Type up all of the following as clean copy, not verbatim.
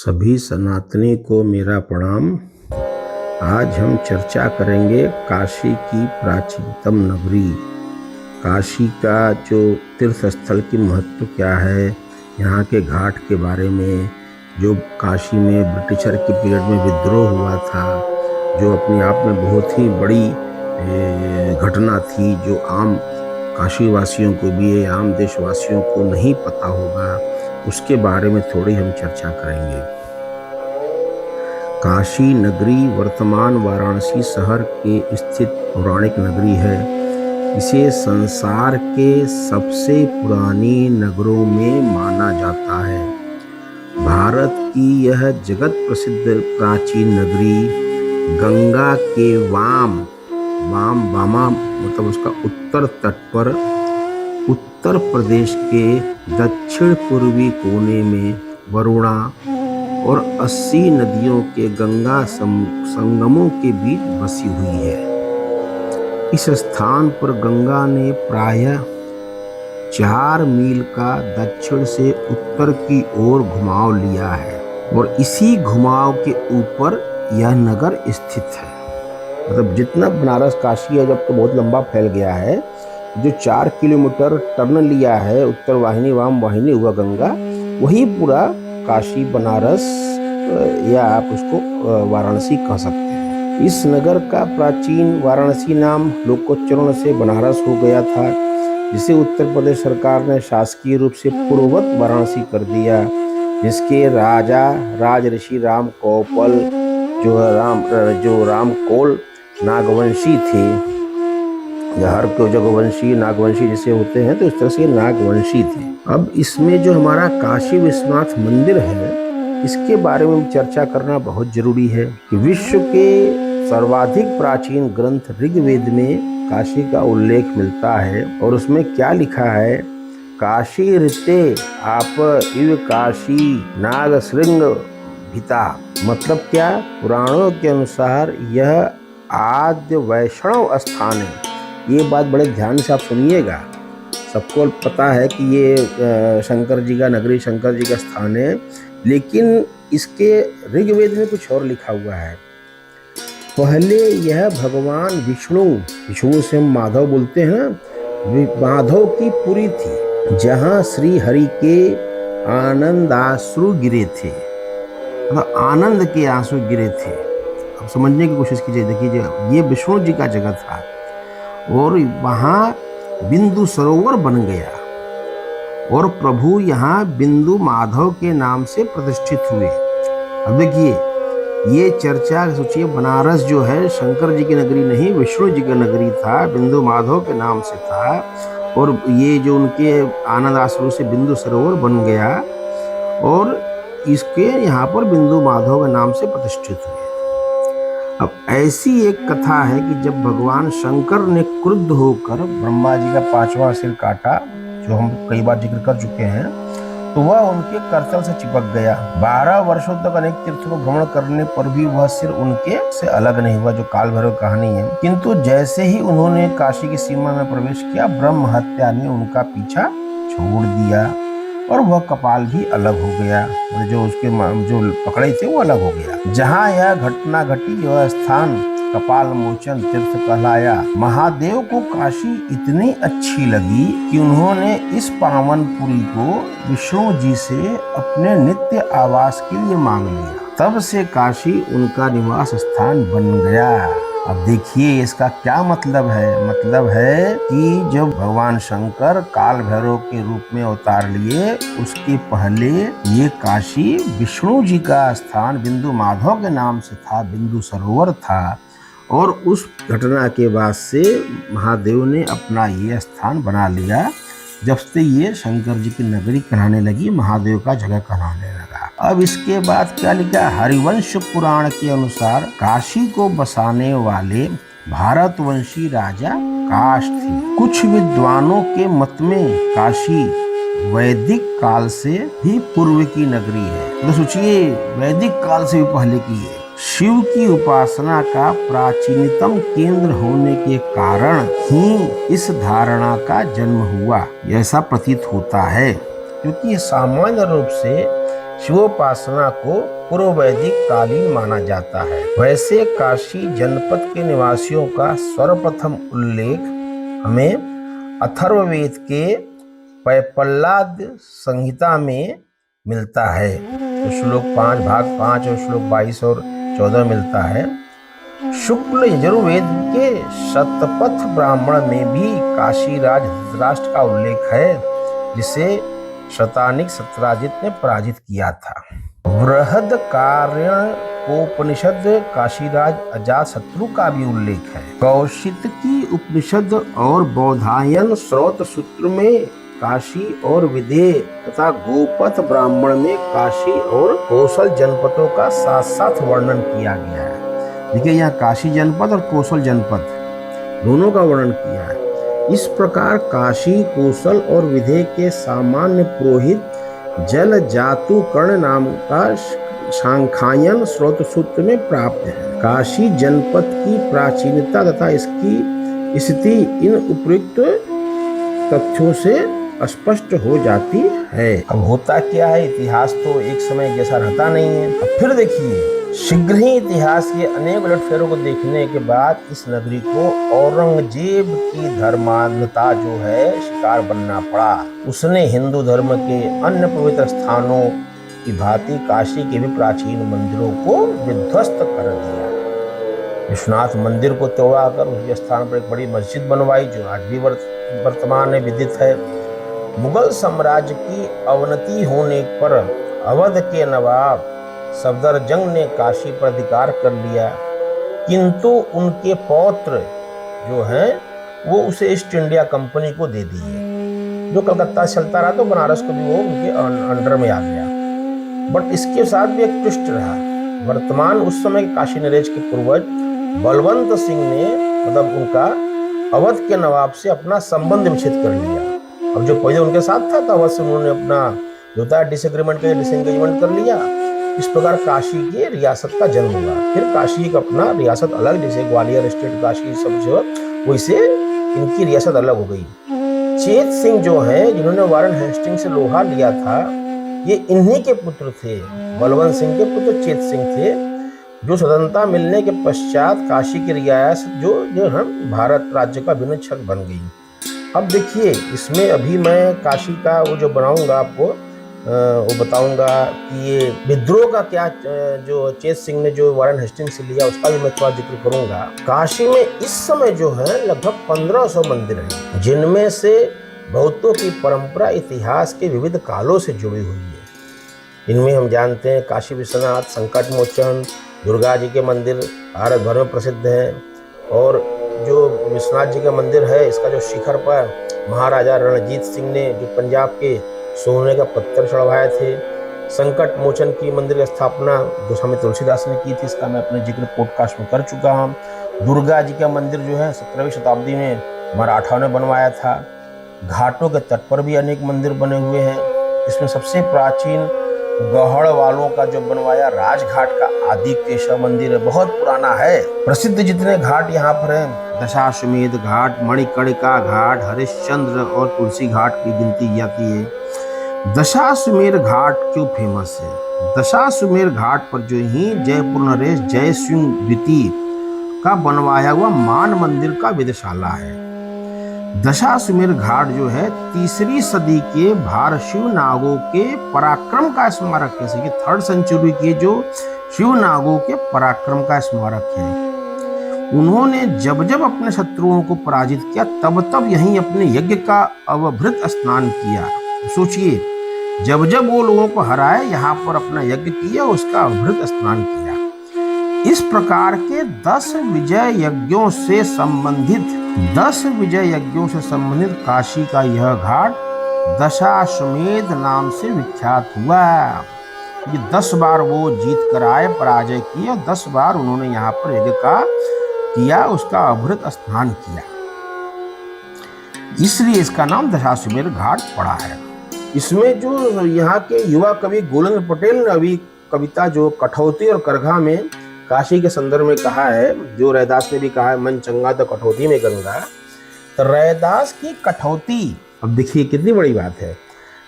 सभी सनातनी को मेरा प्रणाम। आज हम चर्चा करेंगे काशी की प्राचीनतम नगरी। काशी का जो तीर्थ स्थल की महत्व क्या है, यहाँ के घाट के बारे में, जो काशी में ब्रिटिशर के पीरियड में विद्रोह हुआ था, जो अपने आप में बहुत ही बड़ी घटना थी, जो आम काशी वासियों को भी, आम देशवासियों को नहीं पता होगा, उसके बारे में थोड़ी हम चर्चा करेंगे। काशी नगरी वर्तमान वाराणसी शहर के स्थित पौराणिक नगरी है। इसे संसार के सबसे पुरानी नगरों में माना जाता है। भारत की यह जगत प्रसिद्ध प्राचीन नगरी गंगा के वामा मतलब उसका उत्तर तट पर उत्तर प्रदेश के दक्षिण पूर्वी कोने में वरुणा और 80 नदियों के गंगा संगमों के बीच बसी हुई है। इस स्थान पर गंगा ने प्रायः 4 मील का दक्षिण से उत्तर की ओर घुमाव लिया है और इसी घुमाव के ऊपर यह नगर स्थित है। मतलब जितना बनारस काशी है, जब तो बहुत लंबा फैल गया है, जो 4 किलोमीटर टर्न लिया है उत्तर वाहिनी वाम वाहिनी हुआ गंगा, वही पूरा काशी बनारस या आप उसको वाराणसी कह सकते हैं। इस नगर का प्राचीन वाराणसी नाम लोकोच्चारण से बनारस हो गया था, जिसे उत्तर प्रदेश सरकार ने शासकीय रूप से पूर्ववत वाराणसी कर दिया, जिसके राजा राजऋषि राम कोपल जो रामकोल नागवंशी थे, हर को जगवंशी नागवंशी जैसे होते हैं, तो इस तरह से नागवंशी थे। अब इसमें जो हमारा काशी विश्वनाथ मंदिर है, इसके बारे में चर्चा करना बहुत जरूरी है कि विश्व के सर्वाधिक प्राचीन ग्रंथ ऋग्वेद में काशी का उल्लेख मिलता है और उसमें क्या लिखा है, काशी ऋते आप इव काशी नाग श्रृंग भिता। मतलब क्या, पुराणों के अनुसार यह आद्य वैष्णव स्थान है। ये बात बड़े ध्यान से आप सुनिएगा। सबको पता है कि ये शंकर जी का नगरी, शंकर जी का स्थान है, लेकिन इसके ऋग्वेद में कुछ और लिखा हुआ है। पहले यह भगवान विष्णु से हम माधव बोलते हैं, माधव की पुरी थी, जहाँ श्री हरि के आनंदाश्रु गिरे थे, आनंद के आंसू गिरे थे। अब समझने की कोशिश कीजिए, देखिए ये विष्णु जी का जगह था और वहाँ बिंदु सरोवर बन गया और प्रभु यहाँ बिंदु माधव के नाम से प्रतिष्ठित हुए। अब देखिए, ये चर्चा सोचिए, बनारस जो है शंकर जी की नगरी नहीं, विष्णु जी की नगरी था, बिंदु माधव के नाम से था, और ये जो उनके आनंद आश्रम से बिंदु सरोवर बन गया और इसके यहाँ पर बिंदु माधव के नाम से प्रतिष्ठित हुए। अब ऐसी एक कथा है कि जब भगवान शंकर ने क्रुद्ध होकर ब्रह्मा जी का 5वां सिर काटा, जो हम कई बार जिक्र कर चुके हैं, तो वह उनके करतल से चिपक गया। 12 वर्षों तक अनेक तीर्थों को भ्रमण करने पर भी वह सिर उनके से अलग नहीं हुआ, जो काल भैरव कहानी है। किंतु जैसे ही उन्होंने काशी की सीमा में प्रवेश किया, ब्रह्म हत्या ने उनका पीछा छोड़ दिया और वह कपाल भी अलग हो गया, और जो उसके जो पकड़े थे वो अलग हो गया। जहाँ यह घटना घटी, वह स्थान कपाल मोचन तीर्थ कहलाया। महादेव को काशी इतनी अच्छी लगी कि उन्होंने इस पावनपुरी को विष्णु जी से अपने नित्य आवास के लिए मांग लिया। तब से काशी उनका निवास स्थान बन गया। अब देखिए इसका क्या मतलब है। मतलब है कि जब भगवान शंकर काल भैरव के रूप में अवतार लिए, उसके पहले ये काशी विष्णु जी का स्थान बिंदु माधव के नाम से था, बिंदु सरोवर था, और उस घटना के बाद से महादेव ने अपना ये स्थान बना लिया। जब से ये शंकर जी की नगरी कहलाने लगी, महादेव का जगह कहलाने लगा। अब इसके बाद क्या लिखा, हरिवंश पुराण के अनुसार काशी को बसाने वाले भारतवंशी राजा काश थे। कुछ विद्वानों के मत में काशी वैदिक काल से भी पूर्व की नगरी है। तो सोचिए, वैदिक काल से भी पहले की है। शिव की उपासना का प्राचीनतम केंद्र होने के कारण ही इस धारणा का जन्म हुआ, ऐसा प्रतीत होता है। क्योंकि सामान्य रूप से शिवोपासना को पूर्व वैदिक कालीन माना जाता है। वैसे काशी जनपद के निवासियों का सर्वप्रथम उल्लेख हमें अथर्ववेद के पैपल्लाद संहिता में मिलता है। तो श्लोक 5 भाग 5 और श्लोक 22 और 14 मिलता है। शुक्ल यजुर्वेद के शतपथ ब्राह्मण में भी काशीराज धृतराष्ट्र का उल्लेख है, जिसे शतानिक सत्यराजित ने पराजित किया था। बृहदकार्यकोपनिषद काशीराज अजातशत्रु का भी उल्लेख है। कौशितकी उपनिषद और बौधायन स्रोत सूत्र में काशी और विदेह तथा गोपथ ब्राह्मण में काशी और कौशल जनपदों का साथ साथ वर्णन किया गया है। देखिए यहाँ काशी जनपद और कौशल जनपद दोनों का वर्णन किया है। इस प्रकार काशी, कौशल और विदेह के सामान्य पुरोहित जल जातु कर्ण नाम का सांख्यायन स्रोत सूत्र में प्राप्त है। काशी जनपद की प्राचीनता तथा इसकी स्थिति इन उपयुक्त तथ्यों से स्पष्ट हो जाती है। अब होता क्या है, इतिहास तो एक समय जैसा रहता नहीं है। अब फिर देखिए, शीघ्र ही इतिहास के अनेक उलटफेरों को देखने के बाद इस नगरी को औरंगजेब की धर्मांधता जो है शिकार बनना पड़ा। उसने हिंदू धर्म के अन्य पवित्र स्थानों की भांति काशी के भी प्राचीन मंदिरों को विध्वस्त कर दिया। विश्वनाथ मंदिर को तोड़कर उसके स्थान पर एक बड़ी मस्जिद बनवाई, जो आज भी वर्तमान में विदित है। मुगल साम्राज्य की अवनति होने पर अवध के नवाब सफदरजंग ने काशी पर अधिकार कर लिया, किंतु उनके पौत्र जो हैं वो उसे ईस्ट इंडिया कंपनी को दे दिए। जो कलकत्ता चलता रहा तो बनारस को भी वो उनके अंडर में आ गया। बट इसके साथ भी एक ट्विस्ट रहा। वर्तमान उस समय काशी नरेश के पूर्वज बलवंत सिंह ने मतलब उनका अवध के नवाब से अपना संबंध विच्छेद कर लिया। अब जो पहले उनके साथ था तो अवध से उन्होंने अपना जो था डिसएंगेजमेंट कर लिया। इस प्रकार काशी की रियासत का जन्म हुआ। फिर काशी का अपना रियासत अलग, जैसे ग्वालियर स्टेट काशी सब जो वैसे इनकी रियासत अलग हो गई। चेत सिंह जो है जिन्होंने वारन हेस्टिंग से लोहा लिया था, ये इन्हीं के पुत्र थे। बलवंत सिंह के पुत्र चेत सिंह थे, जो स्वतंत्रता मिलने के पश्चात काशी की रियासत जो है भारत राज्य का भिन्न छक बन गई। अब देखिए इसमें अभी मैं काशी का वो जो बनाऊंगा आपको वो बताऊंगा कि ये विद्रोह का क्या जो चेत सिंह ने जो वारन हेस्टिंग से लिया उसका भी मैं थोड़ा जिक्र करूंगा। काशी में इस समय जो है लगभग 1500 मंदिर हैं, जिनमें से बहुतों की परंपरा इतिहास के विविध कालों से जुड़ी हुई है। इनमें हम जानते हैं काशी विश्वनाथ, संकट मोचन, दुर्गा जी के मंदिर भारत भर में प्रसिद्ध हैं। और जो विश्वनाथ जी का मंदिर है, इसका जो शिखर पर महाराजा रणजीत सिंह ने जो पंजाब के सोने का पत्थर चढ़वाए थे। संकट मोचन की मंदिर की स्थापना गोस्वामी तुलसीदास ने की थी, इसका मैं अपने जिक्र पॉडकास्ट में कर चुका हूँ। दुर्गा जी का मंदिर जो है 17वीं शताब्दी में मराठाओं ने बनवाया था। घाटों के तट पर भी अनेक मंदिर बने हुए हैं। इसमें सबसे प्राचीन गौहड़ वालों का जो बनवाया राजघाट का आदि केशव मंदिर है, बहुत पुराना है। प्रसिद्ध जितने घाट यहाँ पर हैं, दशाश्वमेध घाट, मणिकर्णिका घाट, हरिश्चंद्र और तुलसी घाट की गिनती की जाती है। दशाश्वमेध घाट क्यों फेमस है? दशाश्वमेध घाट पर जो ही जयपुर नरेश जय सिंह द्वितीय का बनवाया हुआ मान मंदिर का वेधशाला है। दशाश्वमेध घाट जो है 3री सदी के भारत नागों के पराक्रम का स्मारक है। कि 3rd सेंचुरी के जो शिव नागों के पराक्रम का स्मारक है। उन्होंने जब जब अपने शत्रुओं को पराजित किया तब तब यहीं अपने यज्ञ का अवभृत स्नान किया। सोचिए, जब जब वो लोगों को हराए यहाँ पर अपना यज्ञ किया, उसका अवभृत स्नान किया। इस प्रकार के 10 विजय यज्ञों से संबंधित काशी का यह घाट दशाश्वमेध नाम से विख्यात हुआ। ये 10 बार वो जीत कर आए, पराजय किया, 10 बार उन्होंने यहाँ पर यज्ञ का किया, उसका अवभृत स्नान किया, इसलिए इसका नाम दशाश्वमेध घाट पड़ा है। इसमें जो यहाँ के युवा कवि गोविंद पटेल ने अभी कविता जो कठौती और करघा में काशी के संदर्भ में कहा है, जो रैदास ने भी कहा है, मन चंगा तो कठौती में गंगा। तो रैदास की कठौती, अब देखिए कितनी बड़ी बात है।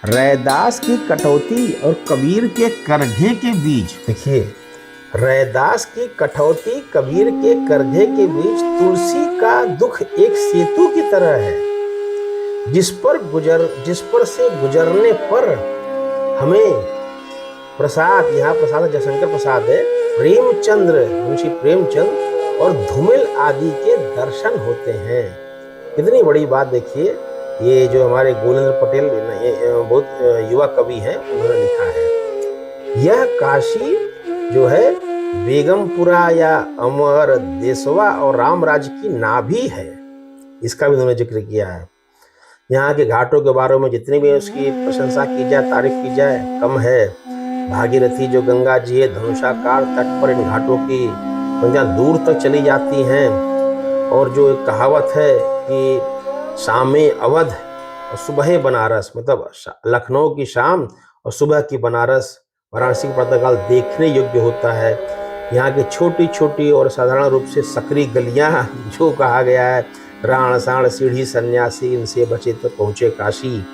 रैदास की कटौती और कबीर के करघे के बीच, देखिए, रैदास की कटौती कबीर के करघे के बीच तुलसी का दुख एक सेतु की तरह है, जिस पर से गुजरने पर हमें प्रसाद, यहाँ प्रसाद जयशंकर प्रसाद है, प्रेमचंद्र मुंशी प्रेमचंद और धूमिल आदि के दर्शन होते हैं। कितनी बड़ी बात देखिए, ये जो हमारे गोविंद पटेल बहुत युवा कवि हैं, उन्होंने लिखा है। यह काशी जो है बेगमपुरा या अमर देशवा और रामराज की नाभि है, इसका भी उन्होंने जिक्र किया है। यहाँ के घाटों के बारे में जितनी भी उसकी प्रशंसा की जाए, तारीफ की जाए, कम है। भागीरथी जो गंगा जी है, धनुषाकार तट पर इन घाटों की पंजा दूर तक चली जाती हैं। और जो एक कहावत है कि शामे अवध और सुबह बनारस, मतलब लखनऊ की शाम और सुबह की बनारस, वाराणसी का प्रातःकाल देखने योग्य होता है। यहाँ की छोटी छोटी और साधारण रूप से सकरी गलियाँ, जो कहा गया है राण साण सीढ़ी सन्यासी इनसे बचे तो पहुँचे काशी,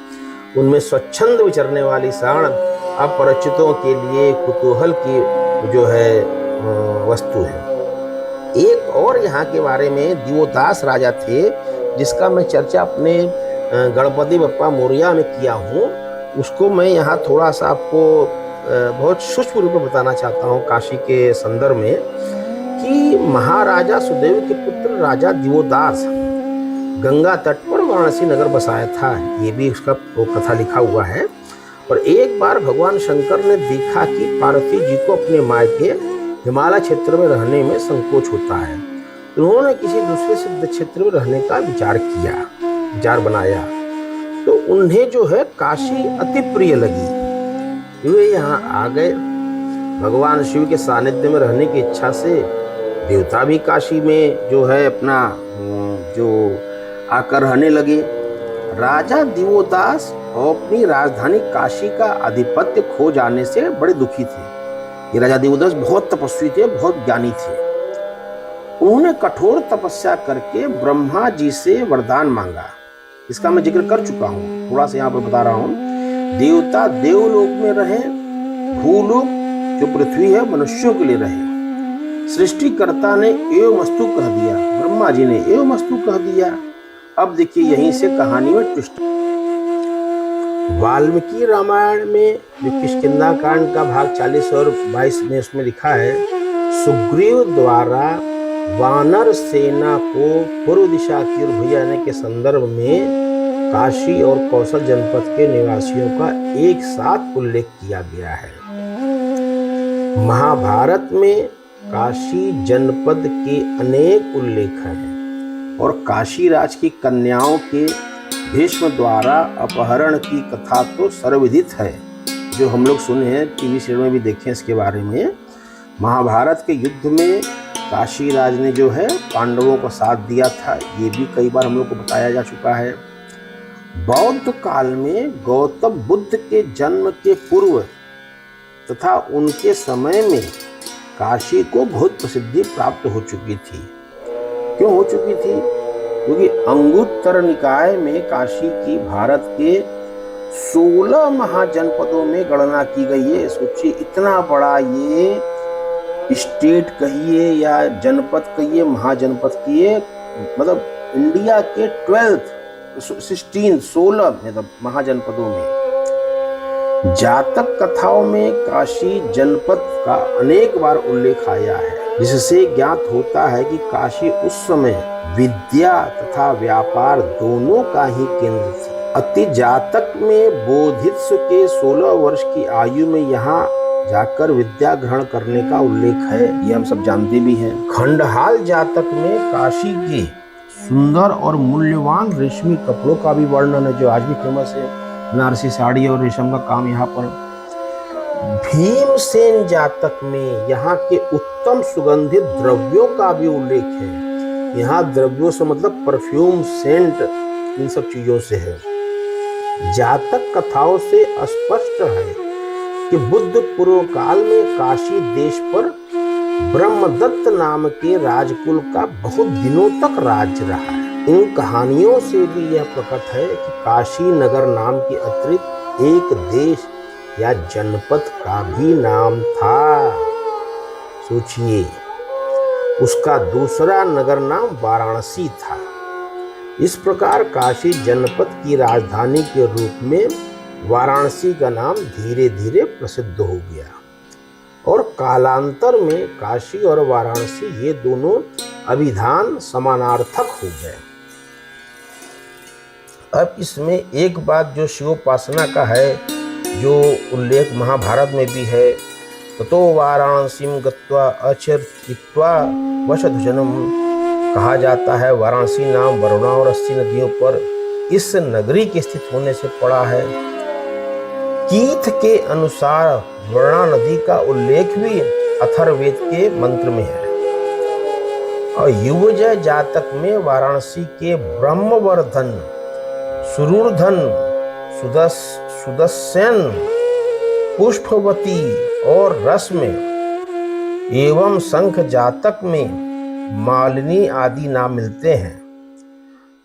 उनमें स्वच्छंद विचरने वाली साण अपरिचितों के लिए कुतूहल की जो है वस्तु है। एक और यहाँ के बारे में दिवोदास राजा थे, जिसका मैं चर्चा अपने गणपति बप्पा मोरिया में किया हूँ, उसको मैं यहाँ थोड़ा सा आपको बहुत सूक्ष्म रूप में बताना चाहता हूँ काशी के संदर्भ में, कि महाराजा सुदेव के पुत्र राजा दिवोदास गंगा तट पर वाराणसी नगर बसाया था। ये भी उसका वो कथा लिखा हुआ है। और एक बार भगवान शंकर ने देखा कि पार्वती जी को अपने मायके हिमालय क्षेत्र में रहने में संकोच होता है, तो उन्होंने किसी दूसरे सिद्ध क्षेत्र में रहने का विचार बनाया। तो उन्हें जो है काशी अति प्रिय लगी, वे यहाँ आ गए। भगवान शिव के सानिध्य में रहने की इच्छा से देवता भी काशी में जो है अपना जो आकर रहने लगे। राजा दिवोदास अपनी राजधानी काशी का आधिपत्य खो जाने से बड़े दुखी थे। ये राजा दिवोदास बहुत तपस्वी थे, बहुत ज्ञानी थे। उन्होंने कठोर तपस्या करके ब्रह्मा जी से वरदान मांगा। इसका मैं जिक्र कर चुका हूँ, थोड़ा सा यहाँ पर बता रहा हूँ। देवता देवलोक में रहे, भूलोक जो पृथ्वी है मनुष्यों के लिए रहे। सृष्टिकर्ता ने एवमस्तु कह दिया, ब्रह्मा जी ने एवमस्तु कह दिया। अब देखिए यहीं से कहानी में ट्विस्ट। वाल्मीकि रामायण में जो किष्किंधा कांड का भाग 40 और 22 में उसमें लिखा है, सुग्रीव द्वारा वानर सेना को पूर्व दिशा की ओर भेजने के संदर्भ में काशी और कौशल जनपद के निवासियों का एक साथ उल्लेख किया गया है। महाभारत में काशी जनपद के अनेक उल्लेख हैं और काशी राज की कन्याओं के भीष्म द्वारा अपहरण की कथा तो सर्वविदित है, जो हम लोग सुने हैं, टीवी सीरियल में भी देखे इसके बारे में। महाभारत के युद्ध में काशी राज ने जो है पांडवों को साथ दिया था, ये भी कई बार हम लोग को बताया जा चुका है। बौद्ध काल में गौतम बुद्ध के जन्म के पूर्व तथा उनके समय में काशी को बहुत प्रसिद्धि प्राप्त हो चुकी थी। क्यों हो चुकी थी? क्योंकि अंगुत्तर निकाय में काशी की भारत के 16 महाजनपदों में गणना की गई है। सोचिए इतना बड़ा ये स्टेट कहिए या जनपद कहिए, महाजनपद कहिए, मतलब इंडिया के 16 मतलब महाजनपदों में। जातक कथाओं में काशी जनपद का अनेक बार उल्लेख आया है, जिससे ज्ञात होता है कि काशी उस समय विद्या तथा व्यापार दोनों का ही केंद्र थी। अति जातक में बोधित्व के 16 वर्ष की आयु में यहाँ जाकर विद्या ग्रहण करने का उल्लेख है, ये हम सब जानते भी हैं। खंडहाल जातक में काशी के सुंदर और मूल्यवान रेशमी कपड़ों का भी वर्णन है, जो आज भी फेमस है। बनारसी साड़ी और रेशम का काम यहाँ पर। भीमसेन जातक में यहाँ के उत्तम सुगंधित द्रव्यों का भी उल्लेख है। यहाँ द्रव्यों से मतलब परफ्यूम, सेंट, इन सब चीजों से है। जातक कथाओं से स्पष्ट है कि बुद्ध पूर्व काल में काशी देश पर ब्रह्मदत्त नाम के राजकुल का बहुत दिनों तक राज्य रहा है। इन कहानियों से भी यह प्रकट है कि काशी नगर नाम के अतिरिक्त एक देश या जनपद का भी नाम था। सोचिए, उसका दूसरा नगर नाम वाराणसी था। इस प्रकार काशी जनपद की राजधानी के रूप में वाराणसी का नाम धीरे धीरे प्रसिद्ध हो गया और कालांतर में काशी और वाराणसी ये दोनों अभिधान समानार्थक हो गए। अब इसमें एक बात जो शिवोपासना का है, जो उल्लेख महाभारत में भी है, ततो वाराणसीं गत्वा अचिरयित्वा वशधुजनम, कहा जाता है वाराणसी नाम वरुणा और 80 नदियों पर इस नगरी के स्थित होने से पड़ा है। कीथ के अनुसार वरुणा नदी का उल्लेख भी अथर्ववेद के मंत्र में है और युवजय जातक में वाराणसी के ब्रह्मवर्धन, सुरूरधन, सुदस्यन, पुष्पवती और रस में एवं शंख जातक में मालिनी आदि नाम मिलते हैं।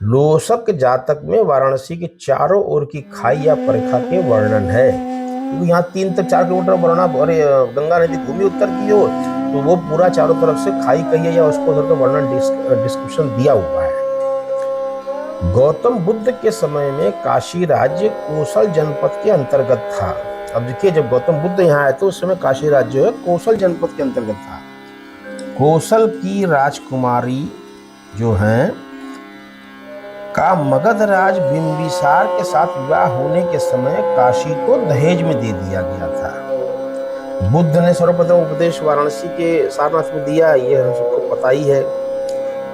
लोसक जातक में वाराणसी के चारों ओर की खाई या परिखा के वर्णन है। क्योंकि यहाँ 3 से 4 किलोमीटर वरुणा और गंगा नदी भूमि उत्तर की ओर, तो वो पूरा चारों तरफ से खाई कहिए या उसको उधर का वर्णन डिस्क्रिप्शन दिया हुआ है। गौतम बुद्ध के समय में काशी राज्य कोसल जनपद के अंतर्गत था। अब देखिए, जब गौतम बुद्ध यहाँ आए तो उस समय काशी राज्य जो है कोसल जनपद के अंतर्गत था। कोसल की राजकुमारी जो है का मगध राज बिंबिसार के साथ विवाह होने के समय काशी को दहेज में दे दिया गया था। बुद्ध ने सर्वप्रथम उपदेश वाराणसी के सारनाथ में दिया, यह हम सबको पता ही है।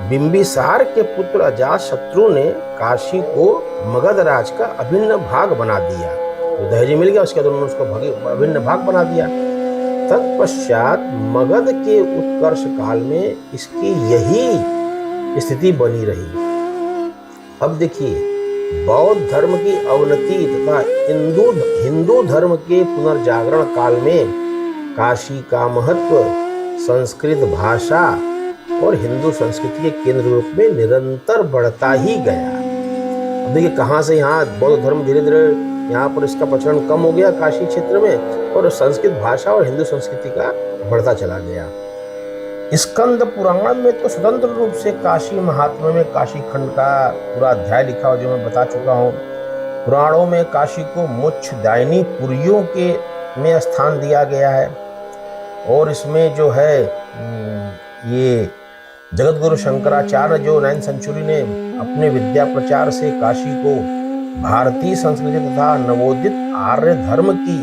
बिंबिसार के पुत्र अजातशत्रु ने काशी को मगध राज का अभिन्न भाग बना दिया। तो दहेज मिल गया, उसके बाद उन्होंने उसको अभिन्न भाग बना दिया। तत्पश्चात मगध के उत्कर्ष काल में इसकी यही स्थिति बनी रही। अब देखिए, बौद्ध धर्म की अवनति तथा हिंदू धर्म के पुनर्जागरण काल में काशी का महत्व संस्कृत भाषा और हिंदू संस्कृति के केंद्र रूप में निरंतर बढ़ता ही गया। अब देखिए, कहाँ से यहाँ बौद्ध धर्म धीरे धीरे यहाँ पर इसका प्रचलन कम हो गया काशी क्षेत्र में, और संस्कृत भाषा और हिंदू संस्कृति का बढ़ता चला गया। स्कंद पुराण में तो स्वतंत्र रूप से काशी महात्म्य में काशी खंड का पूरा अध्याय लिखा हो, जो मैं बता चुका हूँ। पुराणों में काशी को मोक्षदायिनी पुरियों के में स्थान दिया गया है और इसमें जो है ये जगतगुरु शंकराचार्य जो 9th सेंचुरी ने अपने विद्या प्रचार से काशी को भारतीय संस्कृति तथा नवोदित आर्य धर्म की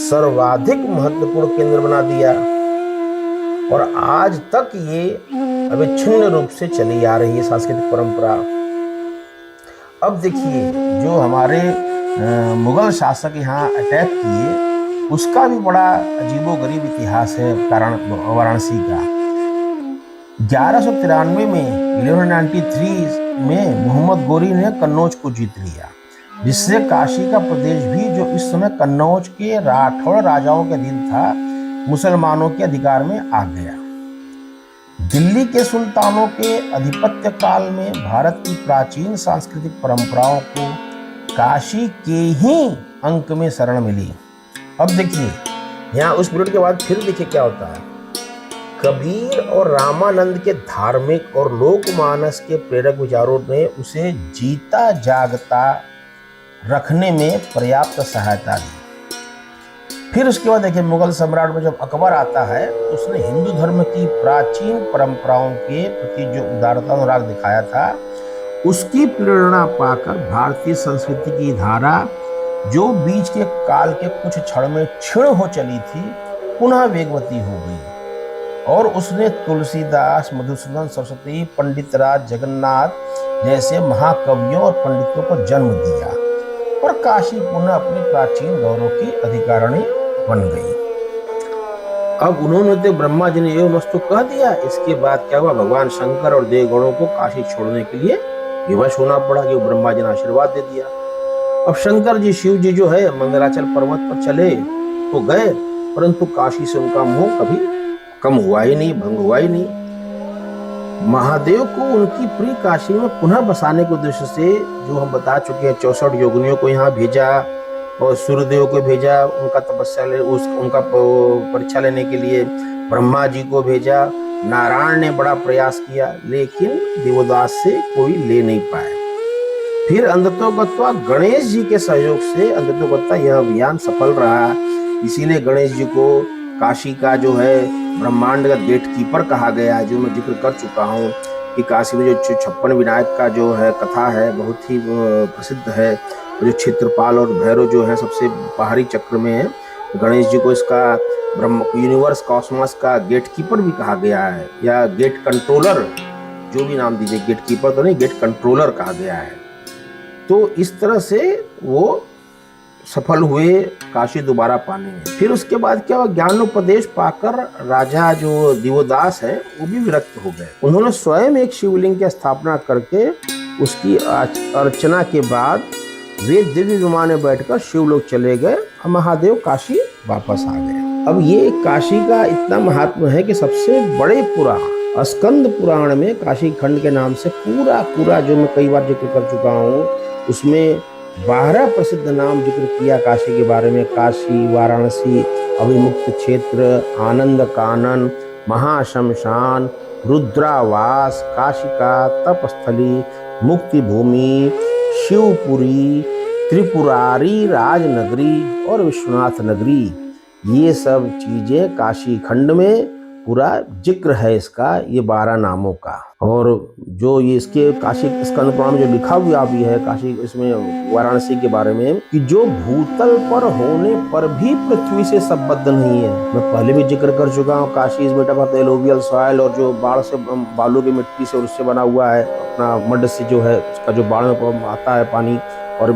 सर्वाधिक महत्वपूर्ण केंद्र बना दिया और आज तक ये अविच्छिन्न रूप से चली आ रही है सांस्कृतिक परंपरा। अब देखिए, जो हमारे मुगल शासक यहाँ अटैक किए, उसका भी बड़ा अजीबोगरीब इतिहास है वाराणसी का। 1193 में 1193 में मोहम्मद गोरी ने कन्नौज को जीत लिया, जिससे काशी का प्रदेश भी, जो इस समय कन्नौज के राठौड़ राजाओं के अधीन था, मुसलमानों के अधिकार में आ गया। दिल्ली के सुल्तानों के आधिपत्य काल में भारत की प्राचीन सांस्कृतिक परंपराओं को काशी के ही अंक में शरण मिली। अब देखिए, यहाँ उस पीरियड के बाद फिर देखिए क्या होता है। कबीर और रामानंद के धार्मिक और लोकमानस के प्रेरक विचारों ने उसे जीता जागता रखने में पर्याप्त सहायता दी। फिर उसके बाद देखिए, मुगल सम्राट में जब अकबर आता है तो उसने हिंदू धर्म की प्राचीन परंपराओं के प्रति जो उदारता अनुराग दिखाया था, उसकी प्रेरणा पाकर भारतीय संस्कृति की धारा, जो बीच के काल के कुछ क्षण में क्षीण हो चली थी, पुनः वेगवती हो गई और उसने तुलसीदास, मधुसूदन सरस्वती, पंडित राज जगन्नाथ जैसे महाकवियों और पंडितों को जन्म दिया और काशी पुनः अपनी प्राचीन गौरव की अधिकारिणी बन गई। अब उन्होंने तो ब्रह्मा जी ने एवं वस्तु कह दिया। इसके बाद क्या हुआ, भगवान शंकर और देवगणों को काशी छोड़ने के लिए विवश होना पड़ा, कि ब्रह्मा जी ने आशीर्वाद दे दिया। अब शंकर जी, शिव जी जो है मंदराचल पर्वत पर चले तो गए, परंतु काशी से उनका मोह कभी कम हुआ ही नहीं, भंग हुआ ही नहीं। महादेव को उनकी प्रिय काशी में पुनः बसाने के उद्देश्य से, जो हम बता चुके हैं, 64 योगिनियों को यहाँ भेजा और सूर्यदेव को भेजा उनका उनका परीक्षा लेने के लिए, ब्रह्मा जी को भेजा, नारायण ने बड़ा प्रयास किया लेकिन देवदास से कोई ले नहीं पाए। फिर अंततोगत्वा गणेश जी के सहयोग से अंततोगत्वा यह अभियान सफल रहा। इसीलिए गणेश जी को काशी का जो है ब्रह्मांड का गेट कीपर कहा गया, जो मैं जिक्र कर चुका हूँ कि काशी में जो 56 विनायक का जो है कथा है बहुत ही प्रसिद्ध है। जो क्षेत्रपाल और भैरव जो है सबसे बाहरी चक्र में है, गणेश जी को इसका ब्रह्म यूनिवर्स कॉस्मोस का गेट कीपर भी कहा गया है, या गेट कंट्रोलर, जो भी नाम दीजिए, गेट कीपर तो नहीं, गेट कंट्रोलर कहा गया है। तो इस तरह से वो सफल हुए काशी दोबारा पाने में। फिर उसके बाद क्या हुआ, ज्ञानोपदेश पाकर राजा जो दिवोदास है वो भी विरक्त हो गए। उन्होंने स्वयं एक शिवलिंग की स्थापना करके उसकी अर्चना के बाद वे दिव्य विमान में बैठकर शिवलोक चले गए और महादेव काशी वापस आ गए। अब ये काशी का इतना महात्मा है कि सबसे बड़े पुराण स्कंद पुराण में काशी खंड के नाम से पूरा जो मैं कई बार जिक्र कर चुका हूँ, उसमें 12 प्रसिद्ध नाम जिक्र किया काशी के बारे में। काशी, वाराणसी, अभिमुक्त क्षेत्र, आनंद कानन, महाशमशान, रुद्रावास, काशिका, तपस्थली, मुक्ति भूमि, शिवपुरी, त्रिपुरारी राजनगरी और विश्वनाथ नगरी, ये सब चीजें काशी खंड में पूरा जिक्र है इसका, ये 12 नामों का। और जो ये इसके काशी स्कंद पुराण में जो लिखा हुआ भी है काशी, इसमें वाराणसी के बारे में, कि जो भूतल पर होने पर भी पृथ्वी से संबद्ध नहीं है। मैं पहले भी जिक्र कर चुका हूँ, Kashi is made of alluvial soil, और जो बाढ़ से बालू की मिट्टी से और उससे बना हुआ है, अपना मड से जो है उसका जो बाढ़ में आता है पानी और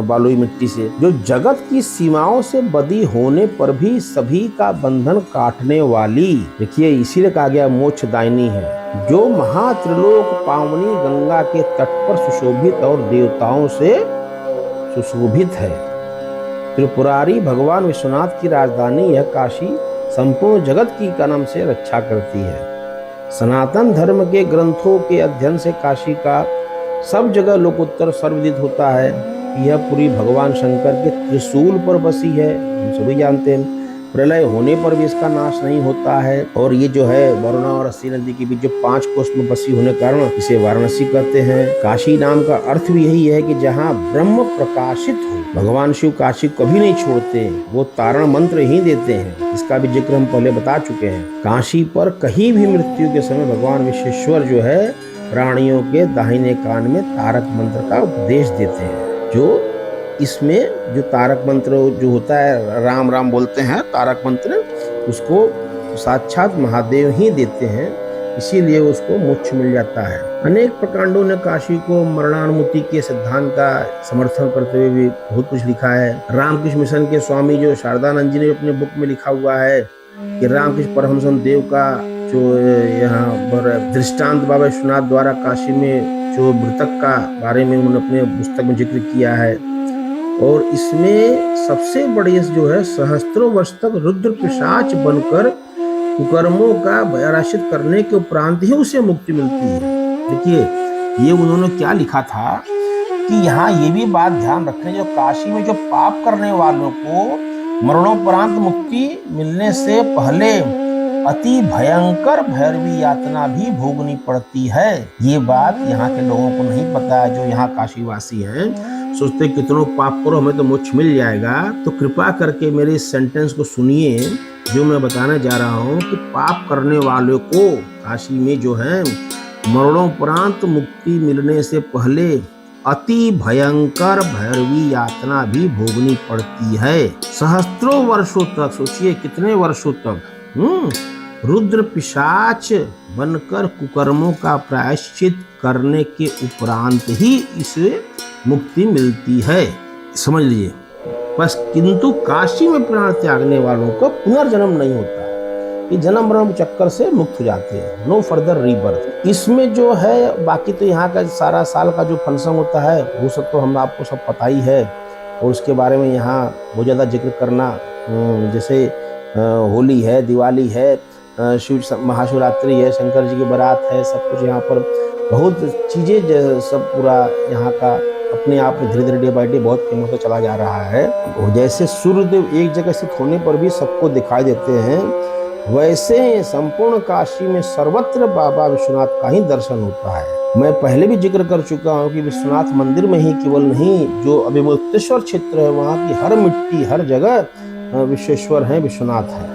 बालुई मिट्टी से, जो जगत की सीमाओं से बदी होने पर भी सभी का बंधन काटने वाली, देखिए इसीलिए कहा गया मोक्षदायिनी है, जो महात्रिलोक पावनी गंगा के तट पर सुशोभित और देवताओं से सुशोभित है। त्रिपुरारी भगवान विश्वनाथ की राजधानी यह काशी संपूर्ण जगत की कर्म से रक्षा करती है। सनातन धर्म के ग्रंथों के अध्ययन से काशी का सब जगह लोकोत्तर सर्वविदित होता है। यह पूरी भगवान शंकर के त्रिशूल पर बसी है, हम सभी जानते हैं। प्रलय होने पर भी इसका नाश नहीं होता है। और ये जो है वरुणा और अस्सी नदी के बीच जो 5 कोस में बसी होने के कारण इसे वाराणसी कहते हैं। काशी नाम का अर्थ भी यही है कि जहाँ ब्रह्म प्रकाशित हो। भगवान शिव काशी कभी नहीं छोड़ते, वो तारण मंत्र ही देते हैं, इसका भी जिक्र हम पहले बता चुके हैं। काशी पर कहीं भी मृत्यु के समय भगवान विश्वेश्वर जो है प्राणियों के दाहिने कान में तारक मंत्र का उपदेश देते हैं। जो इसमें जो तारक मंत्र जो होता है, राम राम बोलते हैं तारक मंत्र, उसको साक्षात महादेव ही देते हैं, इसीलिए उसको मोक्ष मिल जाता है। अनेक प्रकांडों ने काशी को मरणानुमति के सिद्धांत का समर्थन करते हुए भी बहुत कुछ लिखा है। रामकृष्ण मिशन के स्वामी जो शारदानंद जी ने अपने बुक में लिखा हुआ है कि रामकृष्ण परमहंस देव का जो यहाँ पर दृष्टांत बाबा विश्वनाथ द्वारा काशी में जो मृतक का बारे में उन्होंने अपने पुस्तक में जिक्र किया है। और इसमें सबसे बड़ी जो है सहस्त्रों वर्ष तक रुद्र पिशाच बनकर कुकर्मों का पराजित करने के उपरांत ही उसे मुक्ति मिलती है। देखिए ये उन्होंने क्या लिखा था कि यहाँ ये भी बात ध्यान रखें, जो काशी में जो पाप करने वालों को मरणोपरांत मुक्ति मिलने से पहले अति भयंकर भैरवी यातना भी भोगनी पड़ती है। ये बात यहाँ के लोगों को नहीं पता है। जो यहाँ काशीवासी हैं सोचते कितनों पाप करो हमें तो मोक्ष मिल जाएगा। तो कृपा करके मेरे इस सेंटेंस को सुनिए जो मैं बताने जा रहा हूँ कि पाप करने वालों को काशी में जो है मरणोपरांत मुक्ति मिलने से पहले अति भयंकर भैरवी यातना भी भोगनी पड़ती है। सहस्त्रों वर्षों तक, सोचिए कितने वर्षों तक रुद्र पिशाच बनकर कुकर्मों का प्रायश्चित करने के उपरांत ही इसे मुक्ति मिलती है। समझ लीजिए बस। किंतु काशी में प्राण त्यागने वालों को पुनर्जन्म नहीं होता, ये जन्म मरण चक्कर से मुक्त हो जाते हैं, नो फर्दर रीबर्थ। इसमें जो है बाकी तो यहाँ का सारा साल का जो फंक्शन होता है वो सब तो हम आपको सब पता ही है, और उसके बारे में यहाँ बहुत ज़्यादा जिक्र करना, जैसे होली है, दिवाली है, शिव महाशिवरात्रि है, शंकर जी की बारात है, सब कुछ यहाँ पर बहुत चीज़ें सब पूरा यहाँ का अपने आप में धीरे धीरे डे बाई डे बहुत फेमस होता चला जा रहा है। और जैसे सूर्यदेव एक जगह स्थित होने पर भी सबको दिखाई देते हैं, वैसे संपूर्ण काशी में सर्वत्र बाबा विश्वनाथ का ही दर्शन होता है। मैं पहले भी जिक्र कर चुका हूँ कि विश्वनाथ मंदिर में ही केवल नहीं, जो अभिमुक्तेश्वर क्षेत्र है वहाँ की हर मिट्टी हर जगह विश्वेश्वर है, विश्वनाथ है।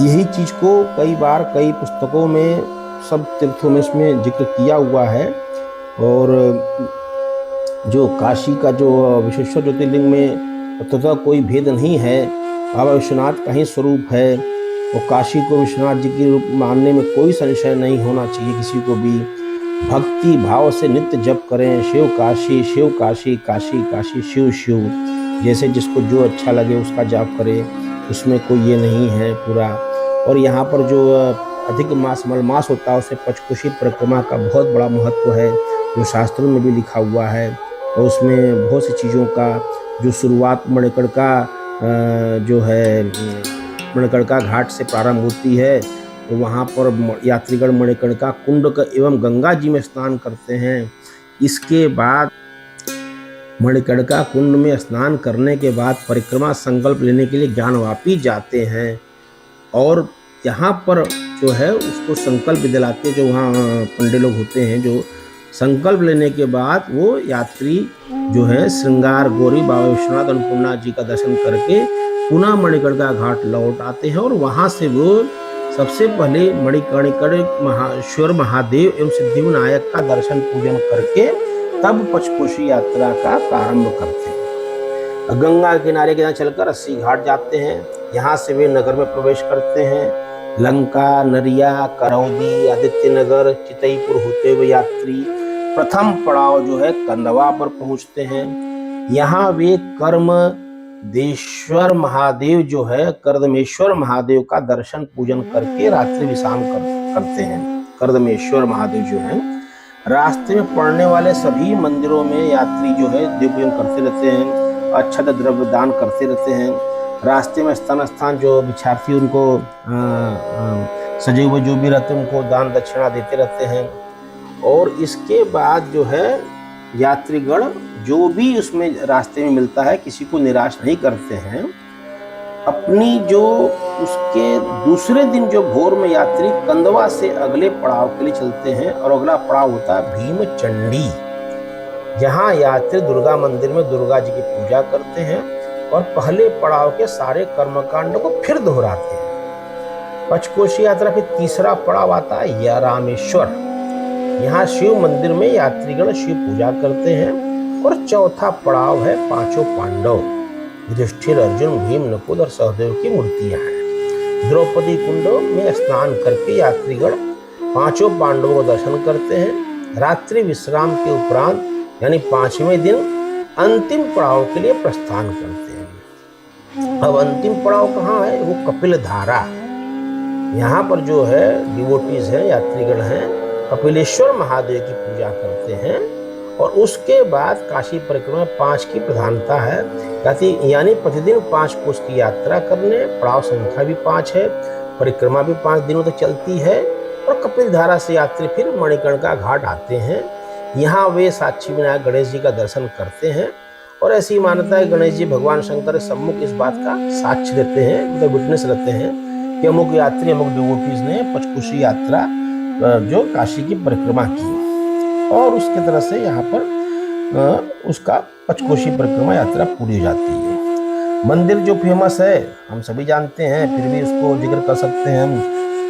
यही चीज को कई बार कई पुस्तकों में सब तीर्थों में इसमें जिक्र किया हुआ है। और जो काशी का जो विश्वेश्वर ज्योतिर्लिंग में तथा कोई भेद नहीं है, बाबा विश्वनाथ का ही स्वरूप है। और काशी को विश्वनाथ जी के रूप मानने में कोई संशय नहीं होना चाहिए किसी को भी। भक्ति भाव से नित्य जप करें, शिव काशी काशी काशी शिव शिव, जैसे जिसको जो अच्छा लगे उसका जाप करे, उसमें कोई ये नहीं है पूरा। और यहाँ पर जो अधिक मास मलमास होता है उसे पंचकोशी परिक्रमा का बहुत बड़ा महत्व है, जो शास्त्रों में भी लिखा हुआ है। और उसमें बहुत सी चीज़ों का जो शुरुआत मणिकर्णिका जो है मणिकर्णिका घाट से प्रारंभ होती है, तो वहाँ पर यात्रीगण मणिकर्णिका कुंड का एवं गंगा जी में स्नान करते हैं। इसके बाद मणिकर्णिका कुंड में स्नान करने के बाद परिक्रमा संकल्प लेने के लिए ज्ञानवापी जाते हैं। और यहाँ पर जो है उसको संकल्प दिलाते, जो वहाँ पंडित लोग होते हैं, जो संकल्प लेने के बाद वो यात्री जो है श्रृंगार गौरी बाबा विश्वनाथ अन्नपूर्णा जी का दर्शन करके पुनः मणिकर्णिका घाट लौट आते हैं। और वहाँ से वो सबसे पहले मणिकर्णिकेश्वर महादेव एवं सिद्धिविनायक का दर्शन पूजन करके तब पंचकोशी यात्रा का प्रारंभ करते हैं। गंगा किनारे के यहाँ चलकर 80 घाट जाते हैं। यहाँ से वे नगर में प्रवेश करते हैं। लंका, नरिया, करौदी, आदित्य नगर, चितईपुर होते हुए यात्री प्रथम पड़ाव जो है कंदवा पर पहुंचते हैं। यहाँ वे कर्मदेश्वर महादेव जो है कर्दमेश्वर महादेव का दर्शन पूजन करके रात्रि विश्राम करते हैं। कर्दमेश्वर महादेव जो है रास्ते में पड़ने वाले सभी मंदिरों में यात्री जो है देव पूजन करते रहते हैं, अक्षत द्रव्य दान करते रहते हैं। रास्ते में स्थान जो विद्यार्थी उनको सजे हुए जो भी रहते हैं उनको दान दक्षिणा देते रहते हैं। और इसके बाद जो है यात्रीगण जो भी उसमें रास्ते में मिलता है किसी को निराश नहीं करते हैं। अपनी जो उसके दूसरे दिन जो भोर में यात्री कंदवा से अगले पड़ाव के लिए चलते हैं। और अगला पड़ाव होता है भीमचंडी, जहाँ यात्री दुर्गा मंदिर में दुर्गा जी की पूजा करते हैं और पहले पड़ाव के सारे कर्मकांड को फिर दोहराते हैं। पंचकोशी यात्रा के तीसरा पड़ाव आता है या रामेश्वर। यहाँ शिव मंदिर में यात्रीगण शिव पूजा करते हैं। और चौथा पड़ाव है पांचों पांडव, युधिष्ठिर, अर्जुन, भीम, नकुल और सहदेव की मूर्तियां हैं। द्रौपदी कुंड में स्नान करके यात्रीगण पांचों पांडवों को दर्शन करते हैं। रात्रि विश्राम के उपरांत यानी 5वें दिन अंतिम पड़ाव के लिए प्रस्थान करते हैं। अब अंतिम पड़ाव कहाँ है? वो कपिल धारा। यहाँ पर जो है डिवोटीज हैं, यात्रीगण हैं, कपिलेश्वर महादेव की पूजा करते हैं। और उसके बाद काशी परिक्रमा 5 की प्रधानता है, यानी प्रतिदिन 5 कोस की यात्रा करने। पड़ाव संख्या भी 5 है, परिक्रमा भी 5 दिनों तक चलती है। और कपिल धारा से यात्री फिर मणिकर्णिका घाट आते हैं। यहाँ वे साक्षी विनायक गणेश जी का दर्शन करते हैं। और ऐसी मान्यता है गणेश जी भगवान शंकर सम्मुख इस बात का साक्ष्य देते हैं, मतलब विटनेस रहते हैं कि अमुक यात्री अमुक डिवोटीज ने पंचकोशी यात्रा जो काशी की परिक्रमा की। और उसके तरह से यहाँ पर उसका पंचकोशी परिक्रमा यात्रा पूरी हो जाती है। मंदिर जो फेमस है हम सभी जानते हैं, फिर भी उसको जिक्र कर सकते हैं हम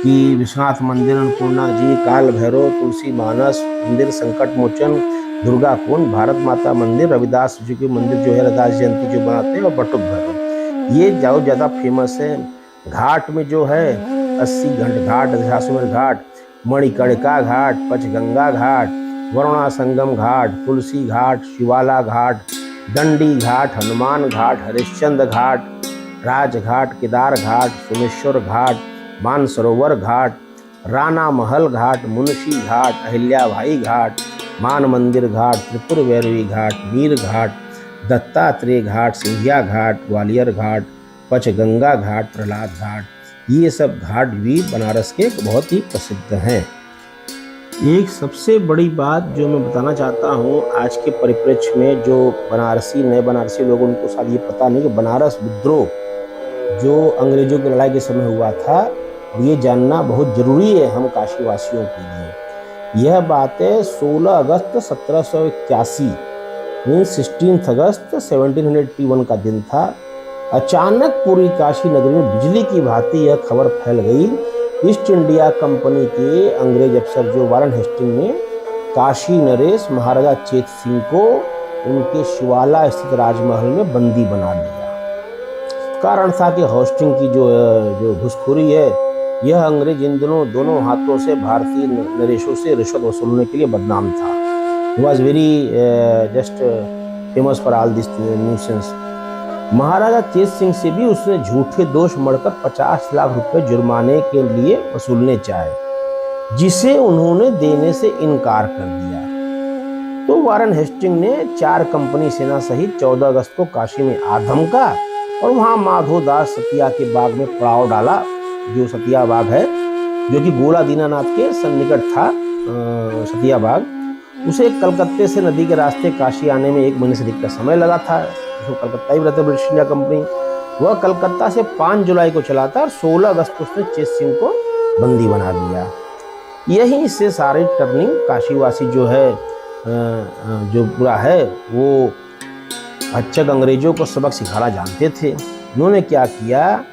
कि विश्वनाथ मंदिर, अन्नपूर्णा जी, काल भैरव, तुलसी मानस मंदिर, संकट मोचन, दुर्गा कुंड, भारत माता मंदिर, रविदास जी के मंदिर जो है रविदास जयंती जो बनाते हैं, और बटुक भैरव, ये ज़्यादा फेमस है। घाट में जो है 80 घाट, दशाश्वमेध घाट, मणिकर्णिका घाट, पंचगंगा घाट, वरुणा संगम घाट, तुलसी घाट, शिवाला घाट, दंडी घाट, हनुमान घाट, हरिश्चंद्र घाट, राजघाट, केदार घाट, सोमेश्वर घाट, मानसरोवर घाट, राणा महल घाट, मुंशी घाट, अहिल्याबाई घाट, मान मंदिर घाट, त्रिपुर भैरवी घाट, मीर घाट, दत्तात्रेय घाट, सिंधिया घाट, ग्वालियर घाट, पंचगंगा घाट, प्रहलाद घाट, ये सब घाट भी बनारस के बहुत ही प्रसिद्ध हैं। एक सबसे बड़ी बात जो मैं बताना चाहता हूँ आज के परिप्रेक्ष्य में, जो नए बनारसी लोग, उनको शायद ये पता नहीं कि बनारस विद्रोह जो अंग्रेजों की लड़ाई के समय हुआ था, ये जानना बहुत जरूरी है हम काशी वासियों के लिए। यह बात है 16 अगस्त 1781 मीन्स 16 अगस्त 1781 का दिन था। अचानक पूरी काशी नगरी में बिजली की भांति यह खबर फैल गई। ईस्ट इंडिया कंपनी के अंग्रेज अफसर जो वारन हेस्टिंग ने काशी नरेश महाराजा चेत सिंह को उनके शिवाला स्थित राजमहल में बंदी बना लिया। कारण था कि होस्टिंग की जो घुसखोरी है, यह अंग्रेज इन दोनों हाथों से भारतीय नरेशों से रिश्वत वसूलने के लिए बदनाम था। He was very just famous for all this nuisance. Maharaja Chet Singh से भी उसने झूठे दोष मढ़कर 50 लाख रुपए जुर्माने के लिए वसूलने चाहे, जिसे उन्होंने देने से इनकार कर दिया। तो वारन हेस्टिंग ने 4 कंपनी सेना सहित 14 अगस्त को काशी में आ धमका और वहां माधोदास सतिया के बाग में पड़ाव डाला। जो सतिया बाग है, जो कि गोला दीनानाथ के सन्निकट था, सतिया बाग, उसे कलकत्ते से नदी के रास्ते काशी आने में 1 महीने से अधिक का समय लगा था। उसको कलकत्ता ही रहते ब्रिटिश इंडिया कंपनी। वह कलकत्ता से 5 जुलाई को चला था और 16 अगस्त को उसने चेत सिंह को बंदी बना दिया। यहीं से सारे टर्निंग काशीवासी जो है, जो पूरा है, वो अच्छक अंग्रेजों को सबक सिखाना जानते थे। उन्होंने क्या किया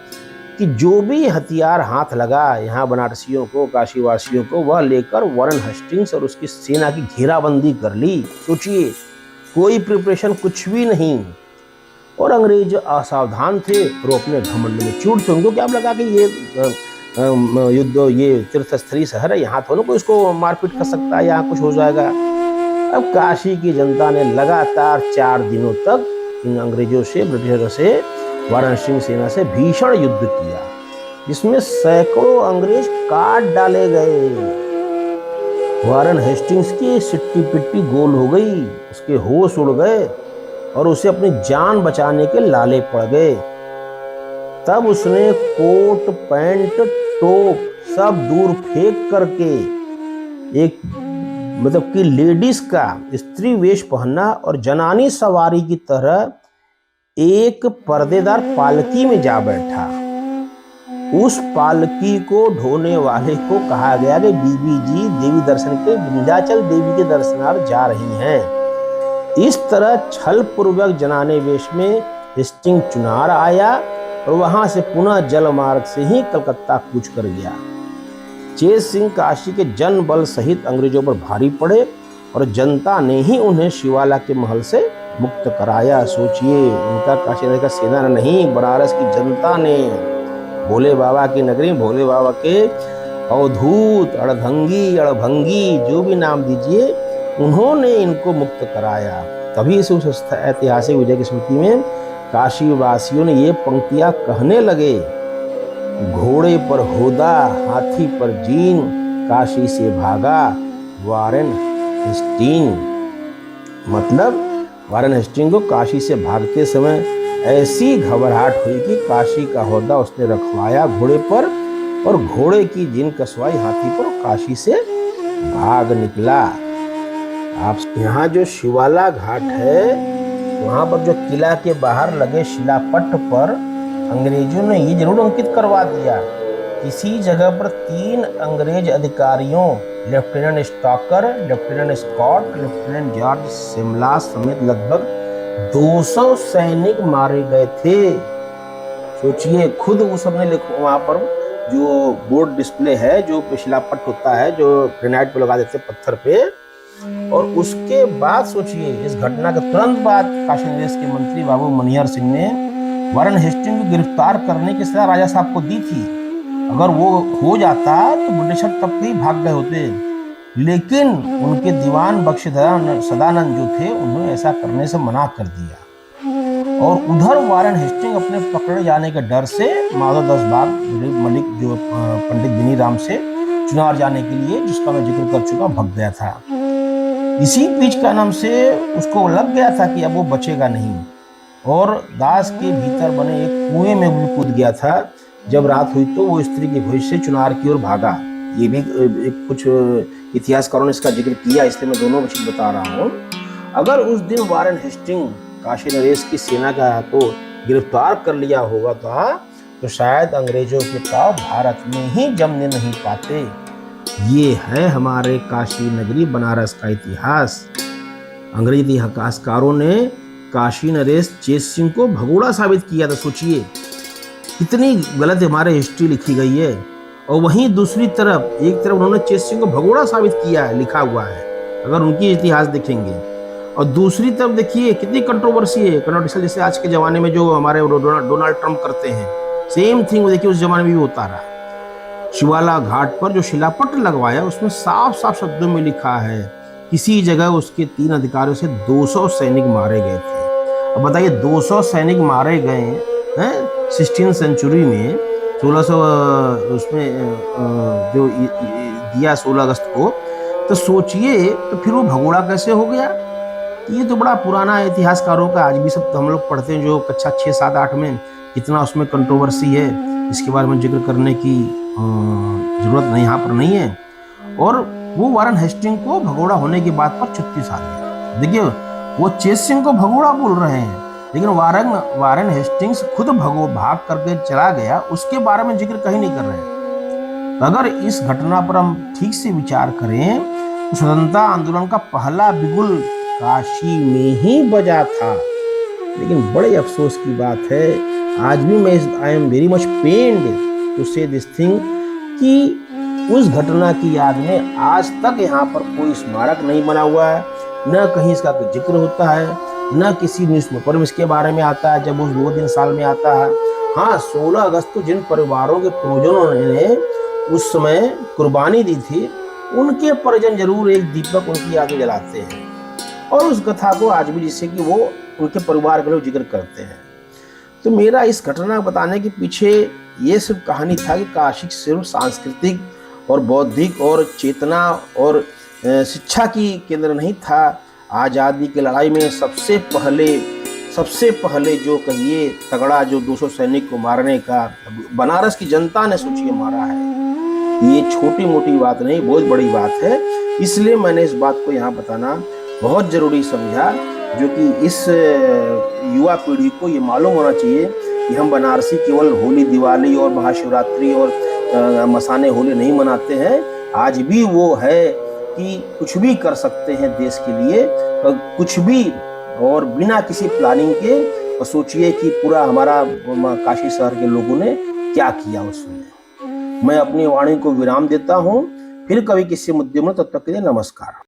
कि जो भी हथियार हाथ लगा यहाँ बनारसियों को, काशीवासियों को, वह लेकर वारन हेस्टिंग्स और उसकी सेना की घेराबंदी कर ली। सोचिए, कोई प्रिपरेशन, कुछ भी नहीं। और अंग्रेज असावधान थे और अपने घमंड में चूर थे। उनको क्या लगा कि ये युद्ध, ये तीर्थस्थली शहर है, यहाँ थोड़ा कोई इसको मारपीट कर सकता है, यहाँ कुछ हो जाएगा। अब काशी की जनता ने लगातार 4 दिनों तक इन अंग्रेजों से, ब्रिटिशरों से, वारन हेस्टिंग्स सेना से भीषण युद्ध किया, जिसमें सैकड़ों अंग्रेज काट डाले गए। वारन हेस्टिंग्स की सिट्टी पिट्टी गोल हो गई, उसके होश उड़ गए और उसे अपनी जान बचाने के लाले पड़ गए। तब उसने कोट, पैंट, टोप सब दूर फेंक करके एक मतलब कि लेडीज का स्त्री वेश पहनना और जनानी सवारी की तरह एक पर्देदार पालकी में जा बैठा। उस पालकी को ढोने वाले को कहा गया कि बीबी जी देवी दर्शन के, विंध्याचल देवी के दर्शनार्थ जा रही हैं। इस तरह छल पूर्वक जनाने वेश में हेस्टिंग चुनार आया और वहां से पुनः जल मार्ग से ही कलकत्ता कूच कर गया। चेत सिंह काशी के जन बल सहित अंग्रेजों पर भारी पड़े और जनता ने ही उन्हें शिवाला के महल से मुक्त कराया। सोचिए, उनका काशी का सेना नहीं, बनारस की जनता ने, भोले बाबा की नगरी, भोले बाबा के अवधूत, अड़भंगी, अड़भंगी, जो भी नाम दीजिए, उन्होंने इनको मुक्त कराया। तभी से उस ऐतिहासिक विजय की स्मृति में काशी वासियों ने ये पंक्तियां कहने लगे, घोड़े पर होदा, हाथी पर जीन, काशी से भागा वारन हेस्टिंग। मतलब वारन हेस्टिंग को काशी से भागते समय ऐसी घबराहट हुई कि काशी का होदा उसने रखवाया घोड़े पर और घोड़े की जीन कसवाई हाथी पर, काशी से भाग निकला। आप यहाँ जो शिवाला घाट है, वहाँ पर जो किला के बाहर लगे शिलापट पर अंग्रेजों ने ये जरूर अंकित करवा दिया, किसी जगह पर 3 अंग्रेज अधिकारियों, lieutenant Stocker, lieutenant Scott, lieutenant George Shimla समेत लगभग 200 सैनिक मारे गए थे। सोचिए, खुद उस सबने लिखो, वहाँ पर जो बोर्ड डिस्प्ले है, जो शिलापट होता है, जो ग्रेनाइट पे लगा देते पत्थर पे, और उसके बाद सोचिए, इस घटना के तुरंत बाद काशी नरेश के मंत्री बाबू मनिहर सिंह ने वारन हेस्टिंग को गिरफ्तार करने की सलाह राजा साहब को दी थी। अगर वो हो जाता तो ब्रिटिशर तब ही भाग गए होते, लेकिन उनके दीवान बख्शीधर सदानंद जो थे, उन्होंने ऐसा करने से मना कर दिया। और उधर वारन हेस्टिंग अपने पकड़े जाने के डर से माधोदास बाग मलिक जो पंडित बिनी राम से चुनार जाने के लिए, जिसका मैं जिक्र कर चुका, भग गया था। इसी बीच का नाम से उसको लग गया था कि अब वो बचेगा नहीं, और दास के भीतर बने एक कुएं में भी कूद गया था। जब रात हुई तो वो स्त्री के भविष्य से चुनार की ओर भागा। ये भी कुछ इतिहासकारों ने इसका जिक्र किया, इसलिए मैं दोनों चीज बता रहा हूँ। अगर उस दिन वारेन हेस्टिंग काशी नरेश की सेना का हाथों गिरफ्तार कर लिया होगा तो शायद अंग्रेजों के पांव भारत में ही जमने नहीं पाते। ये है हमारे काशी नगरी बनारस का इतिहास। अंग्रेजी इतिहासकारों ने काशी नरेश चेत सिंह को भगोड़ा साबित किया था। सोचिए कितनी गलत हमारे हिस्ट्री लिखी गई है, और वहीं दूसरी तरफ एक तरफ उन्होंने चेत सिंह को भगोड़ा साबित किया है, लिखा हुआ है अगर उनकी इतिहास देखेंगे। और दूसरी तरफ देखिए कितनी कंट्रोवर्सी है, कंट्रोवर्सी जैसे आज के जमाने में जो हमारे डोनाल्ड ट्रंप करते हैं, सेम थिंग देखिए उस जमाने में भी होता रहा। शिवाला घाट पर जो शिलापट लगवाया उसमें साफ साफ शब्दों में लिखा है किसी जगह उसके 3 अधिकारियों से 200 सैनिक मारे गए थे। अब बताइए 200 सैनिक मारे गए हैं 16वीं सेंचुरी में, 1600 उसमें जो दिया 16 अगस्त को, तो सोचिए तो फिर वो भगोड़ा कैसे हो गया। ये तो बड़ा पुराना इतिहासकारों का आज भी सब हम लोग पढ़ते हैं जो कक्षा 6, 7, 8 में, कितना उसमें कंट्रोवर्सी है, इसके बारे में जिक्र करने की जरूरत नहीं यहाँ पर नहीं है। और वो वारेन हेस्टिंग को भगोड़ा होने की बात पर 36 साल है। देखिए वो चेत सिंह को भगोड़ा बोल रहे हैं, लेकिन वारेन हेस्टिंग्स खुद भाग करके चला गया, उसके बारे में जिक्र कहीं नहीं कर रहे हैं। तो अगर इस घटना पर हम ठीक से विचार करें तो स्वतंत्रता आंदोलन का पहला बिगुल काशी में ही बजा था। लेकिन बड़े अफसोस की बात है, आज भी मैं I am very much pained to say this thing कि उस घटना की याद में आज तक यहाँ पर कोई स्मारक नहीं बना हुआ है, न कहीं इसका जिक्र होता है, न किसी न्यूज़पेपर में इसके बारे में आता है जब उस 2 दिन साल में आता है। हाँ, 16 अगस्त को जिन परिवारों के परिजनों ने उस समय कुर्बानी दी थी, उनके परिजन जरूर एक दीपक उनकी याद में जलाते हैं और उस कथा को आज भी जिससे कि वो उनके परिवार के लोग जिक्र करते हैं। तो मेरा इस घटना बताने के पीछे ये सिर्फ कहानी था कि काशी सिर्फ सांस्कृतिक और बौद्धिक और चेतना और शिक्षा की केंद्र नहीं था। आज़ादी की लड़ाई में सबसे पहले जो कहिए तगड़ा जो 200 सैनिक को मारने का बनारस की जनता ने सोचिए मारा है। ये छोटी मोटी बात नहीं, बहुत बड़ी बात है। इसलिए मैंने इस बात को यहाँ बताना बहुत ज़रूरी समझा, जो कि इस युवा पीढ़ी को ये मालूम होना चाहिए कि हम बनारसी केवल होली, दिवाली और महाशिवरात्रि और मसाने होली नहीं मनाते हैं। आज भी वो है कि कुछ भी कर सकते हैं देश के लिए, कुछ भी, और बिना किसी प्लानिंग के। और सोचिए कि पूरा हमारा काशी शहर के लोगों ने क्या किया उस समय। मैं अपनी वाणी को विराम देता हूँ, फिर कभी किसी मुद्दे में, तब तक के लिए नमस्कार।